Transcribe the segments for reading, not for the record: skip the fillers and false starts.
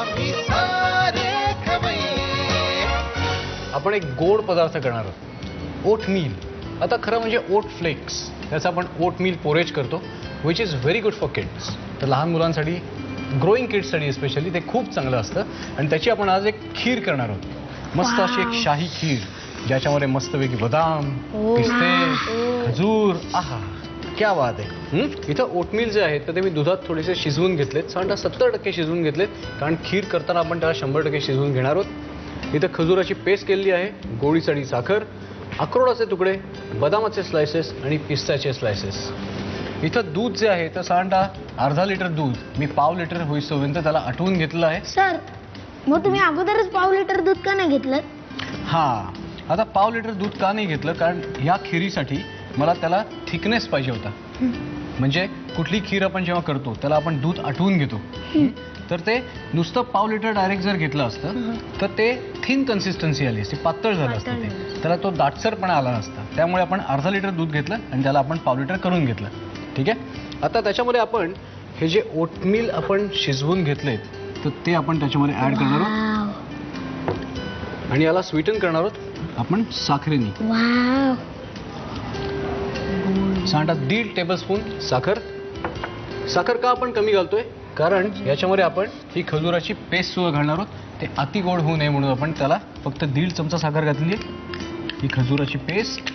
आम्ही सारे खवय्ये. आपण एक गोड पदार्थ करणार आहोत, ओट मील. आता खरं म्हणजे ओट फ्लेक्स, त्याचं आपण ओट मील पोरेज करतो, which is very good for kids. तर लहान मुलांसाठी, ग्रोईंग किड्ससाठी स्पेशली ते खूप चांगलं असतं. आणि त्याची आपण आज एक खीर करणार आहोत, मस्त अशी एक शाही खीर, ज्याच्यामध्ये मस्तपैकी बदाम, पिस्ते, खजूर. आहा, क्या बात आहे. इथं ओटमील जे आहे तर ते मी दुधात थोडेसे शिजवून घेतलेत, साधारण 70% शिजवून घेतलेत, कारण खीर करताना आपण त्याला 100% शिजवून घेणार आहोत. इथं खजुराची पेस्ट केलेली आहे, गोडीसाठी साखर, अक्रोडाचे तुकडे, बदामाचे स्लायसेस आणि पिस्त्याचे स्लायसेस. इथं दूध जे आहे तर साधारणतः अर्धा लिटर दूध मी पाव लिटर होईपर्यंत त्याला आटवून घेतलं आहे. सर, मग तुम्ही अगोदरच पाव लिटर दूध का नाही घेतलं? हां, आता पाव लिटर दूध का नाही घेतलं, कारण ह्या खिरीसाठी मला त्याला थिकनेस पाहिजे होता. म्हणजे कुठली खीर आपण जेव्हा करतो त्याला आपण दूध आटवून घेतो, तर ते नुसतं पाव लिटर डायरेक्ट जर घेतलं असतं तर ते थिन कन्सिस्टन्सी आली असती, पातळ झालं असतं ते, त्याला तो दाटसरपणा आला नसता. त्यामुळे आपण अर्धा लिटर दूध घेतलं आणि त्याला आपण पाव लिटर करून घेतलं. ठीक आहे. आता त्याच्यामध्ये आपण हे जे ओटमील आपण शिजवून घेतलेत तर ते आपण त्याच्यामध्ये ऍड करणार आहोत आणि याला स्वीटन करणार आहोत आपण साखरेने. साधारणतः 1.5 टेबलस्पून साखर. साखर का आपण कमी घालतोय, कारण याच्यामध्ये आपण ही खजुराची पेस्ट सुद्धा घालणार आहोत. ते अति गोड होऊ नये म्हणून आपण त्याला फक्त 1.5 चमचा साखर घातली आहे. ही खजुराची पेस्ट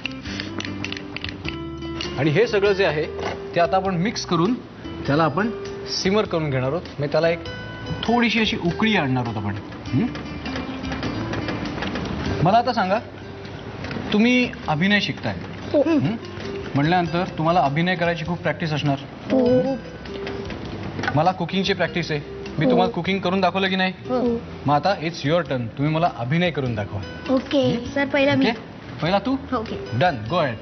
आणि हे सगळं जे आहे ते आता आपण मिक्स करून त्याला आपण सिमर करून घेणार आहोत. म्हणजे त्याला एक थोडीशी अशी उकळी आणणार आहोत आपण. मला आता सांगा, तुम्ही अभिनय शिकताय म्हटल्यानंतर तुम्हाला अभिनय करायची खूप प्रॅक्टिस असणार. मला कुकिंगची प्रॅक्टिस आहे, मी तुम्हाला कुकिंग करून दाखवलं की नाही. मग आता इट्स युअर टर्न, तुम्ही मला अभिनय करून दाखवा. ओके सर, पहिला तू. Okay, done, go ahead.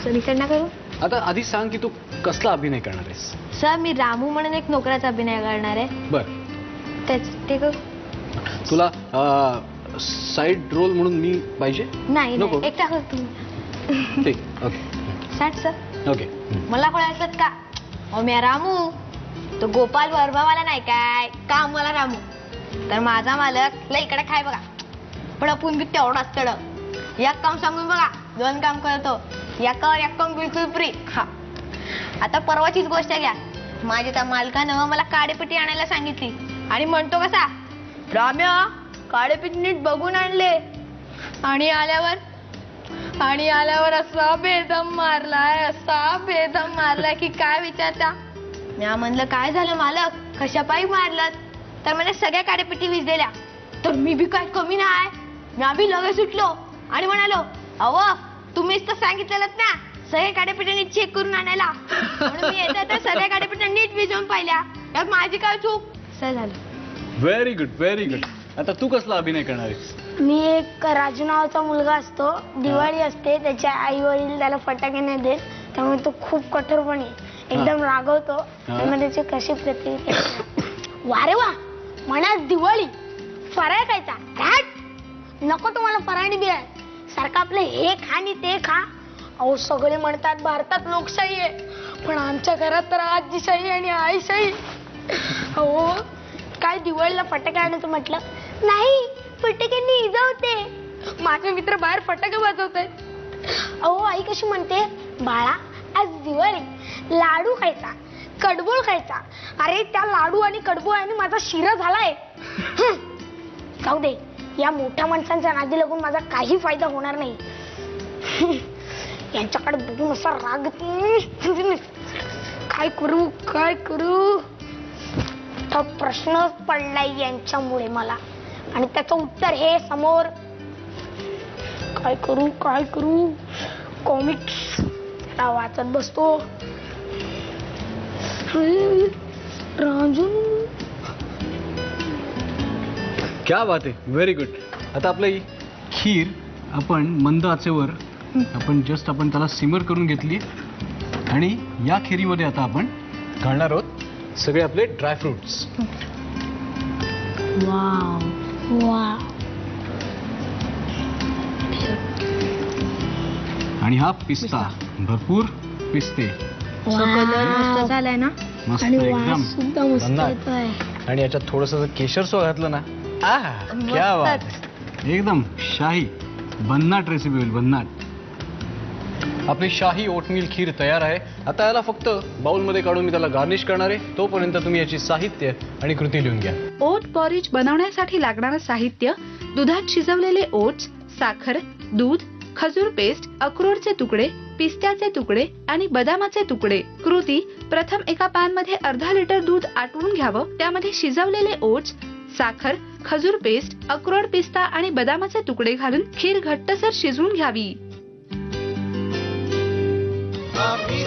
Sir, इकडनं करू. आता आधी सांग की तू कसला अभिनय करणार आहेस. सर, मी रामू म्हणून एक नोकराचा अभिनय करणार आहे. बर, ते करू. तुला साइड रोल म्हणून मी पाहिजे? नाही, नको. एकटा करतो. ठीक, ओके. Start sir. ओके. मला कोणाला का ओ मी रामू, तो गोपाल वर्मावाला नाही काय का मला रामू, तर माझा मालक लय इकडे खाय बघा, पण आपण बी तेवढाच तड. एक काम सांगून बघा, 2 काम करतो, एकावर एक काम बिलकुल फ्री. हा, आता परवाचीच गोष्ट घ्या. माझ्या त्या मालकानं मला काडेपेटी आणायला सांगितली आणि म्हणतो कसा, राम्या काडेपेटी नीट बघून आणले. आणि आल्यावर असा बेदम मारलाय की काय विचारता. मी म्हणलं काय झालं मालक, कशापायी मारलात, तर मला सगळ्या काडेपेटी विजलेल्या. तर मी बी काय कमी नाही, मी बी लगेच सुटलो आणि म्हणालो, अव तुम्हीच तर सांगितलेलं ना सगळ्या काडेपेट्या नीट चेक करून आणायला. म्हणून मी येतात तर सगळ्या काडेपेट्या नीट विजवून पाहिल्या. यात माझी काय चूक. असं झालं. Very good, very good. आता तू कसला अभिनय करणार आहेस? मी एक राजू नावाचा मुलगा असतो, दिवाळी असते, त्याच्या आई वडील त्याला फटाके नाही देत, त्यामुळे तो खूप कठोरपणे एकदम रागवतो. मग त्याची कशी प्रतिक्रिया. वारे वा, म्हणा दिवाळी फराळ खायचा, नको तुम्हाला फराळी बिराळ, सारखं आपलं हे खा आणि ते खा. अहो सगळे म्हणतात भारतात लोकशाही आहे, पण आमच्या घरात तर आजीशाही आणि आईशाही. अहो काय दिवाळीला फटाके आणायचं म्हटलं, नाही फटाक्यांनी इजा होते, माझे मित्र बाहेर फटाके वाजवत आहेत. अहो आई कशी म्हणते, बाळा आज दिवाळी, लाडू खायचा, कडबोळ खायचा. अरे त्या लाडू आणि कडबोळाने माझा शिरा झालाय. जाऊ दे, या मोठ्या माणसांच्या नादी लागून माझा काही फायदा होणार नाही. यांच्याकडे बघून असा राग, काय करू. हा प्रश्नच पडलाय यांच्यामुळे मला, आणि त्याचं उत्तर हे समोर. काय करू. कॉमिक्स वाचत बसतो. राजू, क्या बात आहे, व्हेरी गुड. आता आपलं ही खीर आपण मंद आचेवर आपण त्याला सिमर करून घेतली आणि या खिरीमध्ये आता आपण घालणार आहोत सगळे आपले ड्रायफ्रुट्स. आणि हा पिस्ता, भरपूर पिस्ते. कलर मस्त झालाय ना, मस्त आणि एकदम वास सुद्धा मस्त येतोय. आणि याच्यात थोडंसं केशर सो घातलं ना, क्या बात आहे. एकदम शाही भन्नाट रेसिपी होईल, भन्नाट. आपली शाही ओटमील खीर तयार आहे. आता याला फक्त बाउलमध्ये काढून मी त्याला गार्निश करणार आहे. तोपर्यंत तुम्ही याची साहित्य आणि कृती लिहून घ्या. ओट पॉरिज बनवण्यासाठी लागणारं साहित्य: दुधात शिजवलेले ओट्स, साखर, दूध, खजूर पेस्ट, अक्रोडचे तुकडे, पिस्त्याचे तुकडे आणि बदामाचे तुकडे. कृती: प्रथम एका पॅन मध्ये अर्धा लिटर दूध आटवून घ्यावं. त्यामध्ये शिजवलेले ओट्स, साखर, खजूर पेस्ट, अक्रोड, पिस्ता आणि बदामाचे तुकडे घालून खीर घट्टसर शिजवून घ्यावी. आम्ही